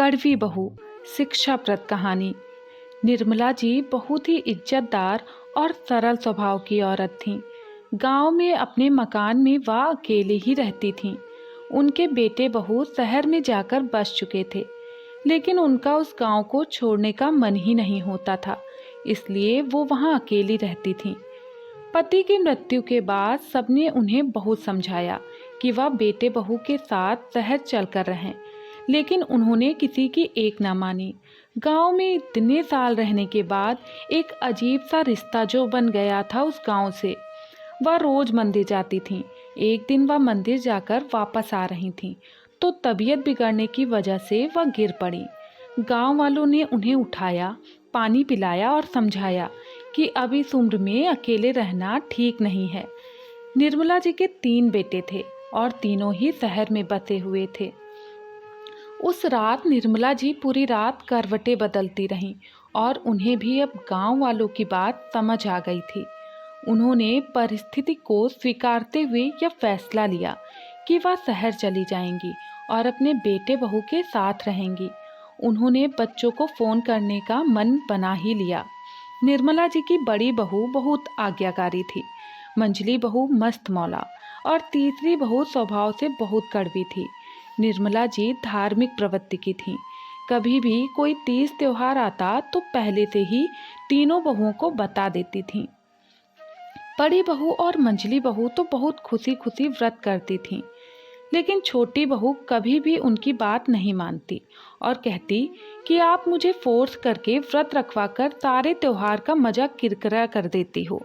कड़वी बहू शिक्षाप्रद कहानी। निर्मला जी बहुत ही इज्जतदार और सरल स्वभाव की औरत थीं। गांव में अपने मकान में वह अकेले ही रहती थीं। उनके बेटे बहू शहर में जाकर बस चुके थे, लेकिन उनका उस गांव को छोड़ने का मन ही नहीं होता था, इसलिए वो वहां अकेली रहती थीं। पति की मृत्यु के बाद सबने उन्हें बहुत समझाया कि वह बेटे बहू के साथ शहर चलकर रहें, लेकिन उन्होंने किसी की एक ना मानी। गांव में इतने साल रहने के बाद एक अजीब सा रिश्ता जो बन गया था उस गांव से। वह रोज मंदिर जाती थीं। एक दिन वह मंदिर जाकर वापस आ रही थीं, तो तबीयत बिगड़ने की वजह से वह गिर पड़ी। गांव वालों ने उन्हें उठाया, पानी पिलाया और समझाया कि अब इस उम्र में अकेले रहना ठीक नहीं है। निर्मला जी के 3 बेटे थे और तीनों ही शहर में बसे हुए थे। उस रात निर्मला जी पूरी रात करवटें बदलती रहीं और उन्हें भी अब गांव वालों की बात समझ आ गई थी। उन्होंने परिस्थिति को स्वीकारते हुए यह फैसला लिया कि वह शहर चली जाएंगी और अपने बेटे बहू के साथ रहेंगी। उन्होंने बच्चों को फ़ोन करने का मन बना ही लिया। निर्मला जी की बड़ी बहू बहुत आज्ञाकारी थी, मंझली बहू मस्त मौला और तीसरी बहू स्वभाव से बहुत कड़वी थी। निर्मला जी धार्मिक प्रवृत्ति की थीं। कभी भी कोई तीज त्योहार आता तो पहले से ही तीनों बहुओं को बता देती थीं। बड़ी बहू और मंझली बहू तो बहुत खुशी खुशी व्रत करती थीं, लेकिन छोटी बहू कभी भी उनकी बात नहीं मानती और कहती कि आप मुझे फोर्स करके व्रत रखवाकर सारे त्योहार का मजा किरकिरा कर देती हो।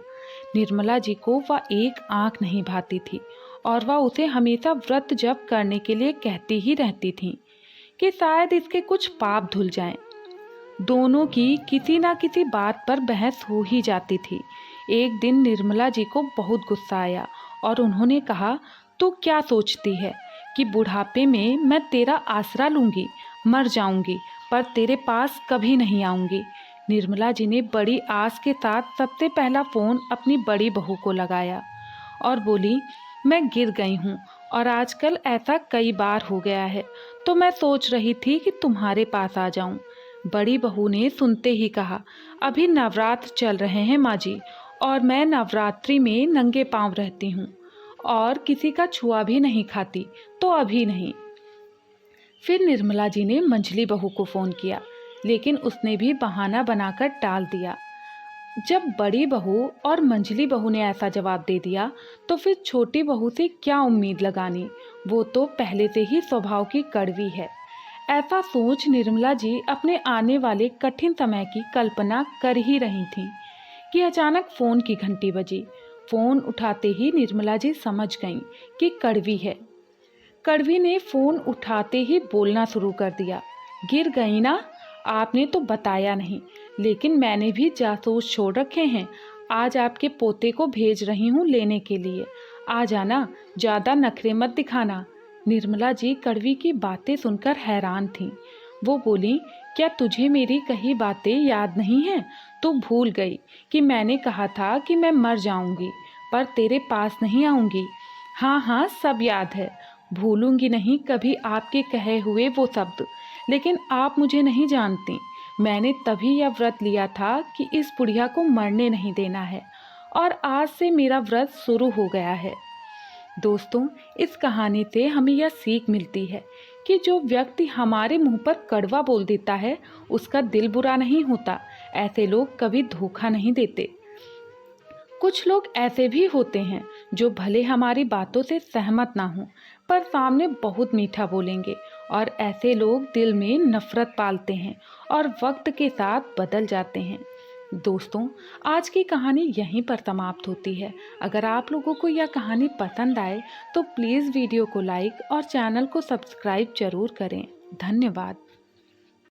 निर्मला जी को वह एक आंख नहीं भाती थी और वह उसे हमेशा व्रत जप करने के लिए कहती ही रहती थी कि शायद इसके कुछ पाप धुल जाएं। दोनों की किसी ना किसी बात पर बहस हो ही जाती थी। एक दिन निर्मला जी को बहुत गुस्सा आया और उन्होंने कहा, तू क्या सोचती है कि बुढ़ापे में मैं तेरा आसरा लूंगी, मर जाऊंगी पर तेरे पास कभी नहीं आऊंगी। निर्मला जी ने बड़ी आस के साथ सबसे पहला फ़ोन अपनी बड़ी बहू को लगाया और बोली, मैं गिर गई हूँ और आजकल ऐसा कई बार हो गया है, तो मैं सोच रही थी कि तुम्हारे पास आ जाऊं। बड़ी बहू ने सुनते ही कहा, अभी नवरात्र चल रहे हैं माँ जी, और मैं नवरात्रि में नंगे पांव रहती हूँ और किसी का छुआ भी नहीं खाती, तो अभी नहीं। फिर निर्मला जी ने मंझली बहू को फ़ोन किया, लेकिन उसने भी बहाना बनाकर टाल दिया। जब बड़ी बहू और मंझली बहू ने ऐसा जवाब दे दिया तो फिर छोटी बहू से क्या उम्मीद लगानी, वो तो पहले से ही स्वभाव की कड़वी है। ऐसा सोच निर्मला जी अपने आने वाले कठिन समय की कल्पना कर ही रही थीं कि अचानक फ़ोन की घंटी बजी। फ़ोन उठाते ही निर्मला जी समझ गईं कि कड़वी है। कड़वी ने फ़ोन उठाते ही बोलना शुरू कर दिया, गिर गई ना? आपने तो बताया नहीं, लेकिन मैंने भी जासूस छोड़ रखे हैं। आज आपके पोते को भेज रही हूँ लेने के लिए, आ जाना, ज़्यादा नखरे मत दिखाना। निर्मला जी कड़वी की बातें सुनकर हैरान थीं। वो बोली, क्या तुझे मेरी कही बातें याद नहीं हैं? तू भूल गई कि मैंने कहा था कि मैं मर जाऊंगी पर तेरे पास नहीं आऊंगी। हाँ हाँ, सब याद है, भूलूंगी नहीं कभी आपके कहे हुए वो शब्द, लेकिन आप मुझे नहीं जानती। मैंने तभी यह व्रत लिया था कि इस बुढ़िया को मरने नहीं देना है, और आज से मेरा व्रत शुरू हो गया है। दोस्तों, इस कहानी से हमें यह सीख मिलती है कि जो व्यक्ति हमारे मुंह पर कड़वा बोल देता है उसका दिल बुरा नहीं होता। ऐसे लोग कभी धोखा नहीं देते। कुछ लोग ऐसे भी होते हैं जो भले हमारी बातों से सहमत ना हों पर सामने बहुत मीठा बोलेंगे, और ऐसे लोग दिल में नफरत पालते हैं और वक्त के साथ बदल जाते हैं। दोस्तों, आज की कहानी यहीं पर समाप्त होती है। अगर आप लोगों को यह कहानी पसंद आए तो प्लीज़ वीडियो को लाइक और चैनल को सब्सक्राइब जरूर करें। धन्यवाद।